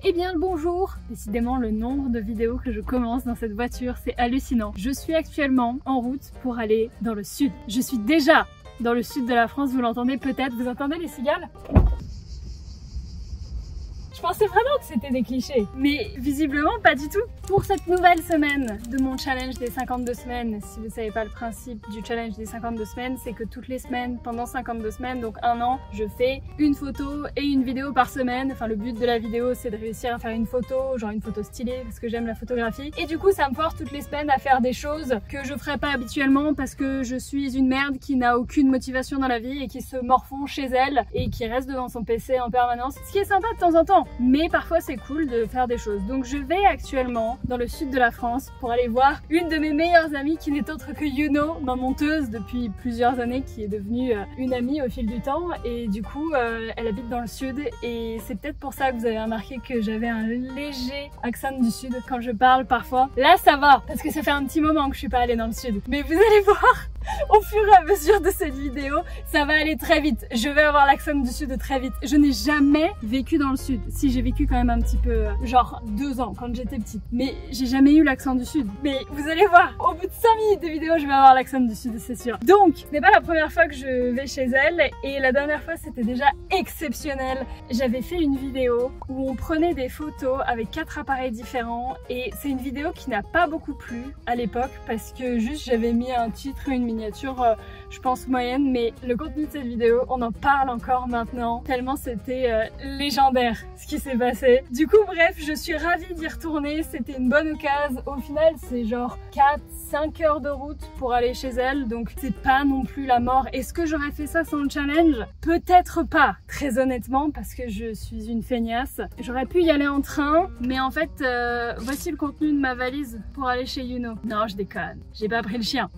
Eh bien le bonjour! Décidément le nombre de vidéos que je commence dans cette voiture, c'est hallucinant. Je suis actuellement en route pour aller dans le sud. Je suis déjà dans le sud de la France, vous l'entendez peut-être, vous entendez les cigales? Je pensais vraiment que c'était des clichés, mais visiblement pas du tout. Pour cette nouvelle semaine de mon challenge des 52 semaines, si vous savez pas le principe du challenge des 52 semaines, c'est que toutes les semaines, pendant 52 semaines, donc un an, je fais une photo et une vidéo par semaine. Enfin le but de la vidéo c'est de réussir à faire une photo, genre une photo stylée parce que j'aime la photographie. Et du coup ça me force toutes les semaines à faire des choses que je ferais pas habituellement parce que je suis une merde qui n'a aucune motivation dans la vie et qui se morfond chez elle et qui reste devant son PC en permanence. Ce qui est sympa de temps en temps, mais parfois c'est cool de faire des choses. Donc je vais actuellement dans le sud de la France pour aller voir une de mes meilleures amies qui n'est autre que Yuno, ma monteuse depuis plusieurs années, qui est devenue une amie au fil du temps, et du coup elle habite dans le sud et c'est peut-être pour ça que vous avez remarqué que j'avais un léger accent du sud quand je parle parfois. Là ça va parce que ça fait un petit moment que je suis pas allée dans le sud, mais vous allez voir au fur et à mesure de cette vidéo, ça va aller très vite. Je vais avoir l'accent du sud très vite. Je n'ai jamais vécu dans le sud. Si, j'ai vécu quand même un petit peu, genre 2 ans quand j'étais petite. Mais j'ai jamais eu l'accent du sud. Mais vous allez voir, au bout de 5 minutes de vidéo, je vais avoir l'accent du sud, c'est sûr. Donc, ce n'est pas la première fois que je vais chez elle. Et la dernière fois, c'était déjà exceptionnel. J'avais fait une vidéo où on prenait des photos avec 4 appareils différents. Et c'est une vidéo qui n'a pas beaucoup plu à l'époque parce que juste j'avais mis un titre, une miniature, je pense moyenne, mais le contenu de cette vidéo, on en parle encore maintenant, tellement c'était légendaire ce qui s'est passé. Du coup, bref, je suis ravie d'y retourner, c'était une bonne occasion. Au final, c'est genre 4-5 heures de route pour aller chez elle, donc c'est pas non plus la mort. Est-ce que j'aurais fait ça sans le challenge? Peut-être pas, très honnêtement, parce que je suis une feignasse. J'aurais pu y aller en train, mais en fait, voici le contenu de ma valise pour aller chez Yuno. Non, je déconne, j'ai pas pris le chien.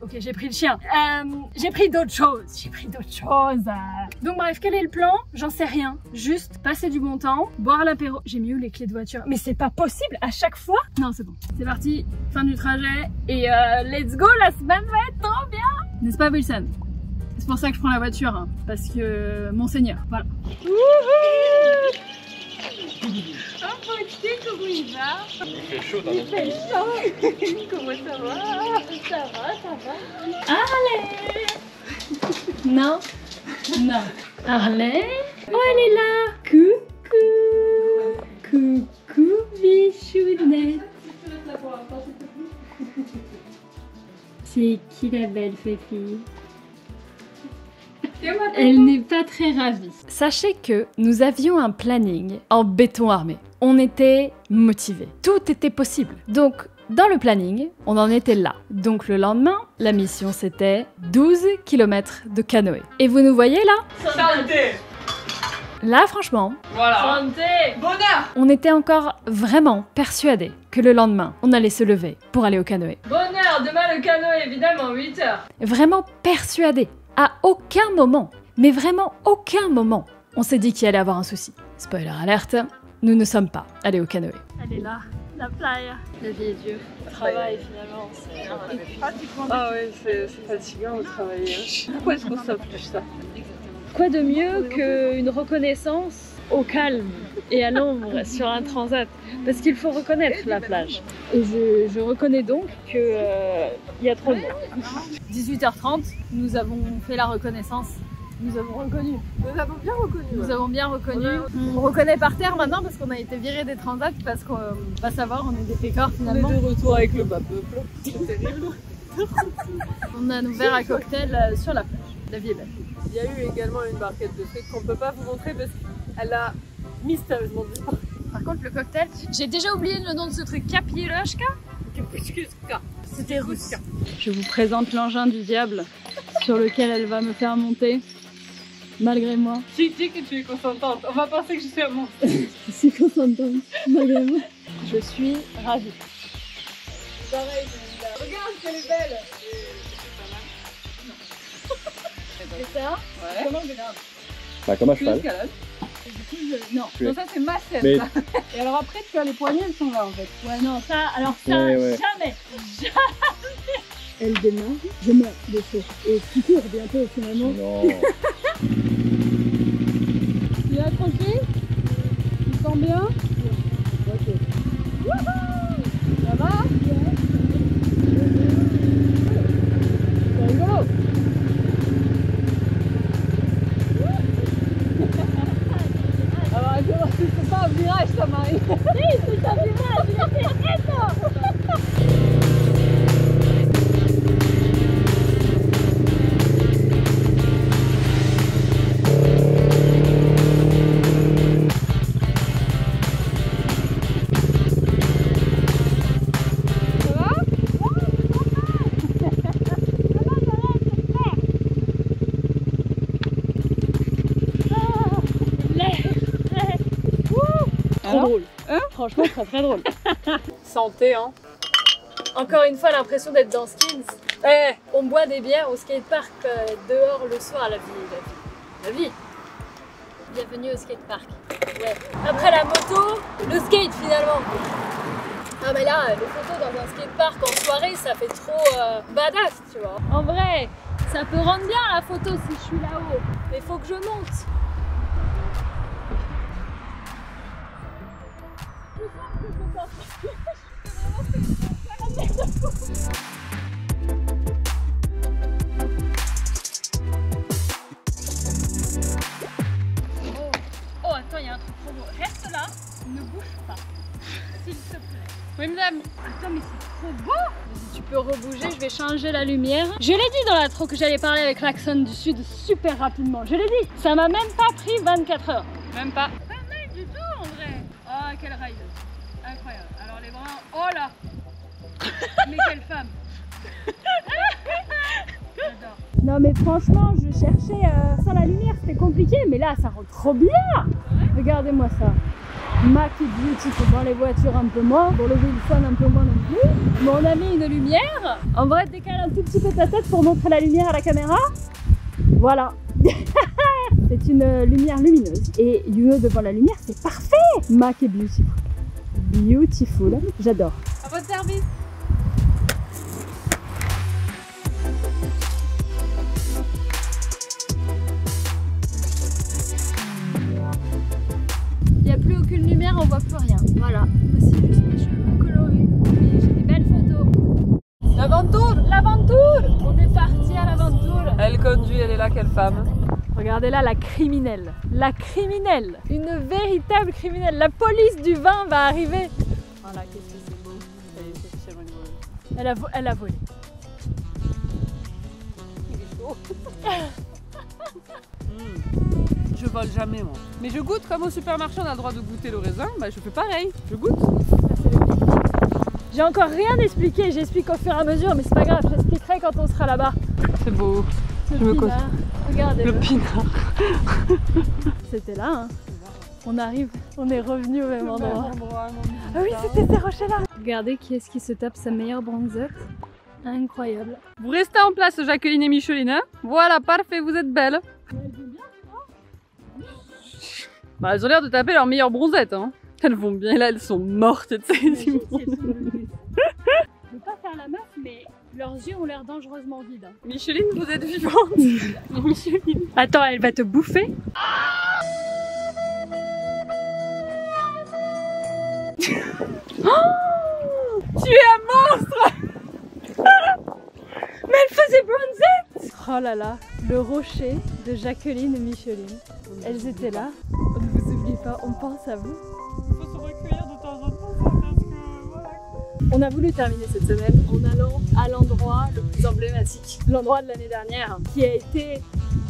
Ok, j'ai pris le chien. J'ai pris d'autres choses. Donc bref, quel est le plan? J'en sais rien. Juste passer du bon temps, boire l'apéro. J'ai mis où les clés de voiture? Mais c'est pas possible à chaque fois? Non, c'est bon. C'est parti, fin du trajet. Et let's go, la semaine va être trop bien! N'est-ce pas, Wilson? C'est pour ça que je prends la voiture, hein, parce que Monseigneur, voilà. Oh, Poté, comment il va? Il fait chaud dans Il fait chaud. Comment ça va? Ça va. Harley. Non. Non. Harley. Oh, elle est là. Coucou. Coucou, bichounette. C'est qui la belle Féfille? Elle n'est pas très ravie. Sachez que nous avions un planning en béton armé. On était motivés. Tout était possible. Donc, dans le planning, on en était là. Donc le lendemain, la mission c'était 12 km de canoë. Et vous nous voyez là? Santé. Là, franchement, Voilà. santé, Bonheur. on était encore vraiment persuadés que le lendemain, on allait se lever pour aller au canoë. Bonheur, demain le canoë, évidemment, 8 h. Vraiment persuadés. À aucun moment, mais vraiment aucun moment, on s'est dit qu'il allait avoir un souci. Spoiler alerte, nous ne sommes pas allés au canoë. Elle est là, la playa. La vie est dure. Le travail finalement, c'est pratiquement... Ah ouais, c'est fatigant de travailler. Pourquoi est-ce qu'on s'appelle ça? Quoi de mieux qu'une reconnaissance au calme et à l'ombre sur un transat? Parce qu'il faut reconnaître la plage. Et je reconnais donc qu'il y a trop de monde. 18h30, nous avons fait la reconnaissance. Nous avons reconnu. Nous avons bien reconnu. Nous avons bien reconnu. On reconnaît par terre maintenant parce qu'on a été virés des transats parce qu'on va savoir, on est des pécores finalement. On est de retour avec le bas peuple. C'est terrible. On a nos verres à cocktail sur la plage. La vie est belle. Il y a eu également une barquette de frites qu'on peut pas vous montrer parce qu'elle a mystérieusement disparu. Par contre, le cocktail, j'ai déjà oublié le nom de ce truc. Kapiroshka? C'était russe. Je vous présente l'engin du diable sur lequel elle va me faire monter, malgré moi. Tu dis que tu es consentante. On va penser que je suis un monstre. Je suis consentante, malgré moi. Je suis ravie. Pareil, regarde qu'elle est belle. C'est ça? Ouais. Comment je regarde? Bah, comme un Tu cheval. escalades. Non. Non, ça c'est ma scène. Mais- Ça. Et alors après, tu as les poignets, elles sont là en fait. Ouais, non, ça, alors ça, Ouais. jamais. Elle démarre, je meurs de chaud. Et tu cours bientôt finalement. Non. Tu es accroché? sens bien? Ok. Ça va? C'est rigolo. Alors, c'est pas un virage, ça, Marie. Si, c'est un virage, il était énorme. Trop drôle. Hein? Franchement, très drôle. Santé, hein. Encore une fois, l'impression d'être dans Skins. Eh, On boit des bières au skatepark dehors le soir, la vie. Bienvenue au skatepark. Ouais. Après la moto, le skate finalement. Ah mais là, les photos dans un skatepark en soirée, ça fait trop badass, tu vois. En vrai, ça peut rendre bien la photo si je suis là-haut. Mais faut que je monte. Oh, attends, il y a un truc trop beau. Reste là, ne bouge pas, s'il te plaît. oui, madame. Attends, mais c'est trop beau. Vas-y, tu peux rebouger, je vais changer la lumière. Je l'ai dit dans l'intro que j'allais parler avec l'Axon du Sud super rapidement. Je l'ai dit, ça m'a même pas pris 24 heures. Même pas. Pas mal du tout en vrai. Oh, quelle rideuse. Incroyable. Alors les bras, oh là. Mais quelle femme. J'adore. Non mais franchement, je cherchais sans la lumière, c'était compliqué, mais là ça rend trop bien. Regardez-moi ça. Mac et Beauty, c'est dans les voitures un peu moins, pour le Wilson un peu moins non plus. Mais on a mis une lumière. On va décaler un tout petit peu ta tête pour montrer la lumière à la caméra. Voilà. C'est une lumière lumineuse. Et Yuno devant la lumière, c'est parfait. Mac et Beautiful. Beautiful. J'adore. À votre service. Il n'y a plus aucune lumière, on voit plus rien. Voilà. Voici juste mes cheveux colorés. Et j'ai des belles photos. L'aventure. L'aventure! On est parti à l'aventure. Elle conduit, elle est là, quelle femme. Regardez là la criminelle. La criminelle. Une véritable criminelle. La police du vin va arriver. Voilà, qu'est-ce que c'est beau. C'est rigolo. Elle a volé. Il est chaud. Je vole jamais moi. Mais je goûte comme au supermarché on a le droit de goûter le raisin, bah je fais pareil, je goûte. J'ai encore rien expliqué, j'explique au fur et à mesure, mais c'est pas grave, j'expliquerai quand on sera là-bas. C'est beau. Le pinard, regardez-le. Le pinard. C'était là, hein. On arrive, on est revenu au même endroit. Ah Ah oui, c'était ces rochers-là. Regardez qui est-ce qui se tape sa meilleure bronzette. Incroyable. Vous restez en place Jacqueline et Micheline, hein. Voilà, parfait, vous êtes belles. Bah, elles ont l'air de taper leur meilleure bronzette, hein. Elles vont bien, là elles sont mortes, tu sais. Je veux pas faire la meuf, mais leurs yeux ont l'air dangereusement vides. Hein. Micheline, vous êtes vivante. Micheline. Attends, elle va te bouffer. Oh, tu es un monstre. Mais elle faisait bronzette. Oh là là, le rocher de Jacqueline et Micheline. Elles étaient là. On ne vous oublie pas, on pense à vous. Il faut se recueillir de temps en temps parce que voilà. On a voulu terminer cette semaine en allant à l'endroit le plus emblématique, l'endroit de l'année dernière, qui a été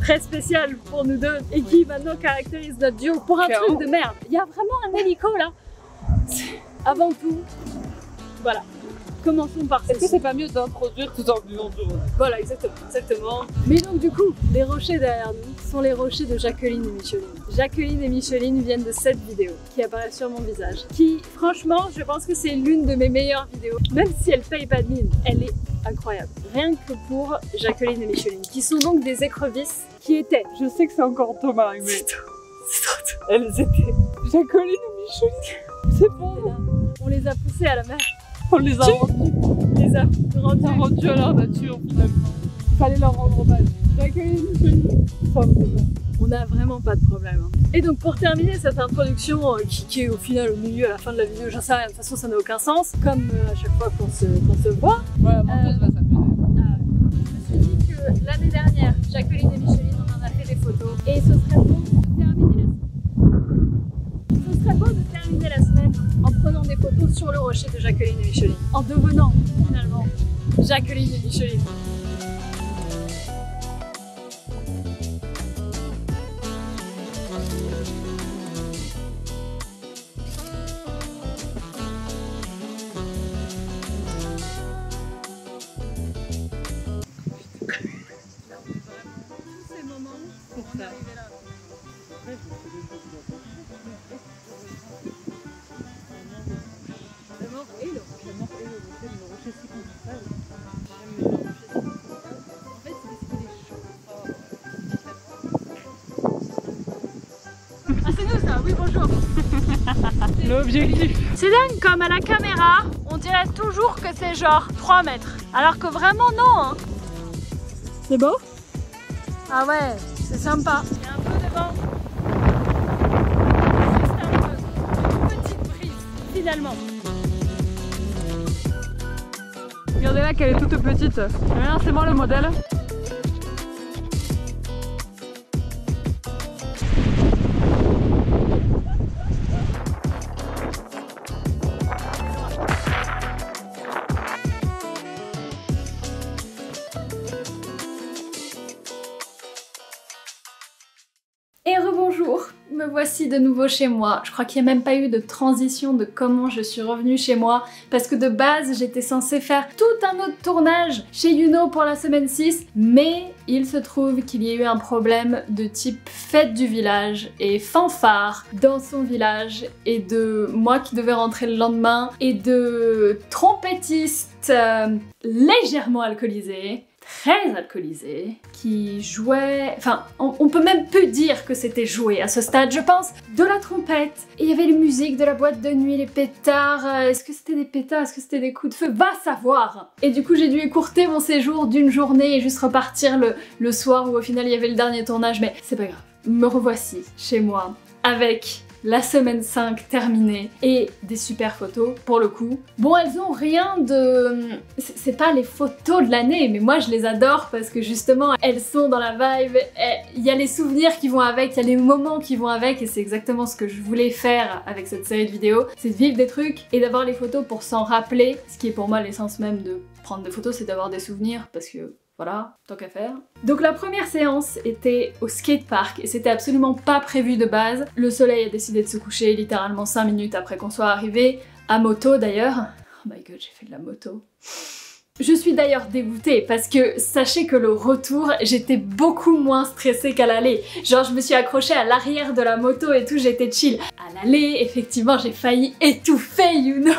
très spécial pour nous deux et qui maintenant caractérise notre duo pour un truc de merde. Il y a vraiment un hélico là. Avant tout, voilà. Commençons par Est-ce que c'est pas mieux d'introduire tout en buvant de l'eau? Voilà, exactement. Mais donc du coup, les rochers derrière nous sont les rochers de Jacqueline et Micheline. Jacqueline et Micheline viennent de cette vidéo qui apparaît sur mon visage. Qui, franchement, je pense que c'est l'une de mes meilleures vidéos. Même si elle paye pas de mine, elle est incroyable. Rien que pour Jacqueline et Micheline, qui sont donc des écrevisses qui étaient. Je sais que c'est encore Thomas, mais C'est trop. elles étaient Jacqueline et Micheline. C'est bon. On les a poussées à la mer. On les a rendus. On les a rendus À leur nature finalement. Il fallait leur rendre hommage. Jacqueline, Micheline. On n'a vraiment pas de problème. Hein. Et donc pour terminer cette introduction qui est au final au milieu, à la fin de la vidéo, j'en sais rien, de toute façon ça n'a aucun sens, comme à chaque fois qu'on se voit. Voilà, menteuse va s'appeler. Je me suis dit que l'année dernière, Jacqueline et Micheline, on en a fait des photos. Et ce serait beau de terminer la semaine en prenant des photos sur le rocher de Jacqueline et Micheline. En devenant finalement Jacqueline et Micheline. Ah c'est nous ça, oui bonjour. L'objectif. C'est dingue, comme à la caméra, on dirait toujours que c'est genre 3 mètres. Alors que vraiment non hein. C'est beau? Ah ouais, c'est sympa. Il y a un peu de vent. Juste un peu. Une petite brise, finalement. Regardez là qu'elle est toute petite. Regarde, c'est moi le modèle. Et rebonjour, me voici de nouveau chez moi. Je crois qu'il n'y a même pas eu de transition de comment je suis revenue chez moi parce que de base j'étais censée faire tout un autre tournage chez Youno pour la semaine 6 mais il se trouve qu'il y a eu un problème de type fête du village et fanfare dans son village et de moi qui devais rentrer le lendemain et de trompettistes légèrement alcoolisés, très alcoolisé, qui jouait... Enfin, on peut même plus dire que c'était joué à ce stade, je pense. De la trompette, et il y avait les musiques de la boîte de nuit, les pétards... Est-ce que c'était des pétards? Est-ce que c'était des coups de feu? Va savoir! Et du coup, j'ai dû écourter mon séjour d'une journée et juste repartir le soir où au final il y avait le dernier tournage, mais c'est pas grave. Me revoici chez moi, avec... la semaine 5 terminée et des super photos pour le coup. Bon, elles ont rien de... c'est pas les photos de l'année, mais moi je les adore parce que justement elles sont dans la vibe, il y a les souvenirs qui vont avec, il y a les moments qui vont avec et c'est exactement ce que je voulais faire avec cette série de vidéos, c'est de vivre des trucs et d'avoir les photos pour s'en rappeler, ce qui est pour moi l'essence même de prendre des photos, c'est d'avoir des souvenirs parce que... voilà, tant qu'à faire. Donc la première séance était au skatepark et c'était absolument pas prévu de base. Le soleil a décidé de se coucher littéralement 5 minutes après qu'on soit arrivé, à moto d'ailleurs. Oh my god, j'ai fait de la moto. Je suis d'ailleurs dégoûtée parce que sachez que le retour, j'étais beaucoup moins stressée qu'à l'aller. Genre je me suis accrochée à l'arrière de la moto et tout, j'étais chill. À l'aller, effectivement, j'ai failli étouffer Youno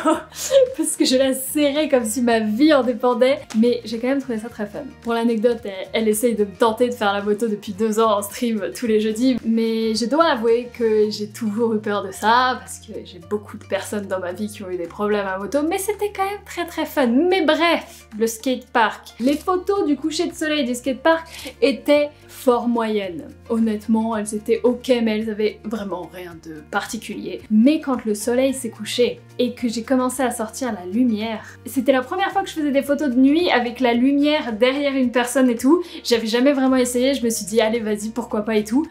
parce que je la serrais comme si ma vie en dépendait. Mais j'ai quand même trouvé ça très fun. Pour l'anecdote, elle essaye de me tenter de faire la moto depuis 2 ans en stream tous les jeudis. Mais je dois avouer que j'ai toujours eu peur de ça parce que j'ai beaucoup de personnes dans ma vie qui ont eu des problèmes à moto. Mais c'était quand même très fun. Mais bref, le skatepark. Les photos du coucher de soleil du skatepark étaient fort moyennes. Honnêtement, elles étaient ok, mais elles avaient vraiment rien de particulier. Mais quand le soleil s'est couché et que j'ai commencé à sortir la lumière, c'était la première fois que je faisais des photos de nuit avec la lumière derrière une personne et tout. J'avais jamais vraiment essayé, je me suis dit allez vas-y, pourquoi pas et tout.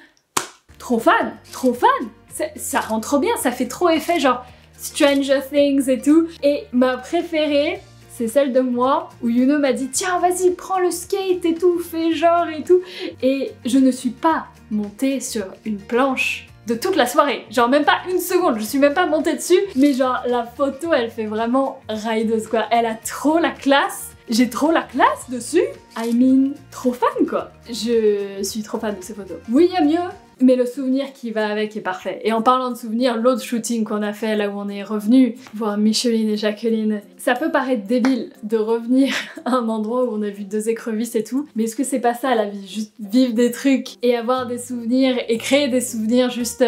Trop fan, trop fan. Ça rend trop bien, ça fait trop effet genre Stranger Things et tout. Et ma préférée, c'est celle de moi où Youno m'a dit tiens vas-y prends le skate et tout, fais genre et tout. Et je ne suis pas montée sur une planche de toute la soirée, genre même pas une seconde, je suis même pas montée dessus, mais genre la photo elle fait vraiment rideuse quoi, elle a trop la classe. J'ai trop la classe dessus. I mean, trop fan quoi. Je suis trop fan de ces photos. Oui, il y a mieux, mais le souvenir qui va avec est parfait. Et en parlant de souvenirs, l'autre shooting qu'on a fait là où on est revenu voir Micheline et Jacqueline, ça peut paraître débile de revenir à un endroit où on a vu 2 écrevisses et tout, mais est-ce que c'est pas ça la vie? Juste vivre des trucs et avoir des souvenirs et créer des souvenirs juste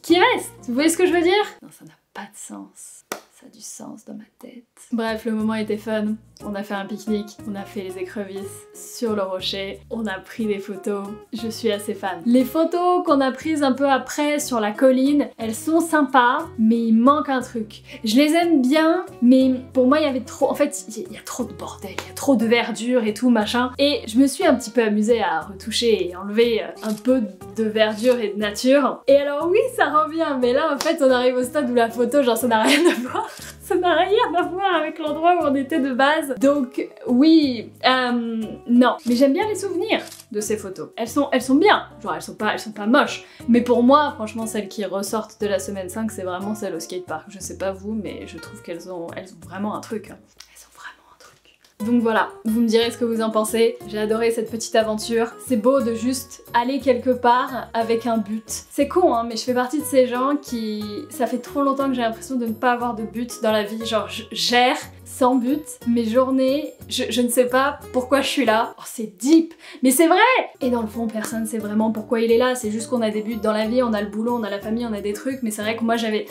qui restent. Vous voyez ce que je veux dire? Non, ça n'a pas de sens. Ça a du sens dans ma tête. Bref, le moment était fun. On a fait un pique-nique, on a fait les écrevisses sur le rocher, on a pris des photos, je suis assez fan. Les photos qu'on a prises un peu après sur la colline, elles sont sympas, mais il manque un truc. Je les aime bien, mais pour moi il y avait trop... En fait, il y a trop de bordel, il y a trop de verdure et tout machin. Et je me suis un petit peu amusée à retoucher et enlever un peu de verdure et de nature. Et alors oui, ça revient, mais là en fait on arrive au stade où la photo, genre ça n'a rien à voir. Ça n'a rien à voir avec l'endroit où on était de base. Donc oui, non. Mais j'aime bien les souvenirs de ces photos. Elles sont bien. Genre elles sont pas moches. Mais pour moi, franchement, celles qui ressortent de la semaine 5, c'est vraiment celles au skatepark. Je sais pas vous, mais je trouve qu'elles ont vraiment un truc. Donc voilà, vous me direz ce que vous en pensez. J'ai adoré cette petite aventure. C'est beau de juste aller quelque part avec un but. C'est con hein, mais je fais partie de ces gens qui... Ça fait trop longtemps que j'ai l'impression de ne pas avoir de but dans la vie. Genre je gère sans but mes journées. Je ne sais pas pourquoi je suis là. Oh c'est deep, mais c'est vrai. Et dans le fond, personne sait vraiment pourquoi il est là. C'est juste qu'on a des buts dans la vie, on a le boulot, on a la famille, on a des trucs. Mais c'est vrai que moi j'avais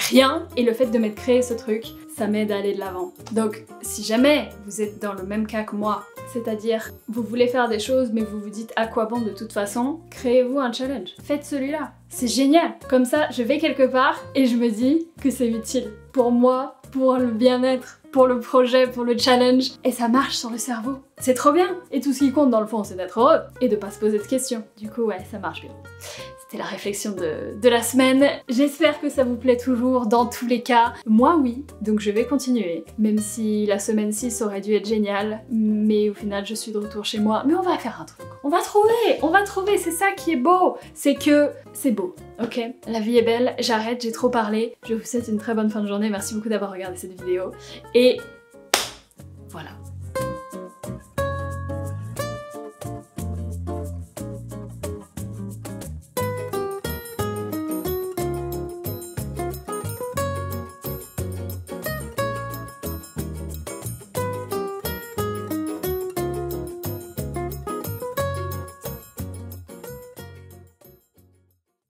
rien. Et le fait de m'être créé ce truc, ça m'aide à aller de l'avant. Donc si jamais vous êtes dans le même cas que moi, c'est-à-dire vous voulez faire des choses mais vous vous dites à quoi bon de toute façon, créez-vous un challenge. Faites celui-là. C'est génial. Comme ça, je vais quelque part et je me dis que c'est utile. Pour moi, pour le bien-être, pour le projet, pour le challenge. Et ça marche sur le cerveau. C'est trop bien. Et tout ce qui compte dans le fond, c'est d'être heureux et de pas se poser de questions. Du coup, ouais, ça marche bien. C'était la réflexion de la semaine. J'espère que ça vous plaît toujours dans tous les cas. Moi oui, donc je vais continuer. Même si la semaine 6 aurait dû être géniale, mais au final je suis de retour chez moi. Mais on va faire un truc. On va trouver, c'est ça qui est beau. C'est que c'est beau, ok? La vie est belle, j'arrête, j'ai trop parlé. Je vous souhaite une très bonne fin de journée, merci beaucoup d'avoir regardé cette vidéo. Et voilà.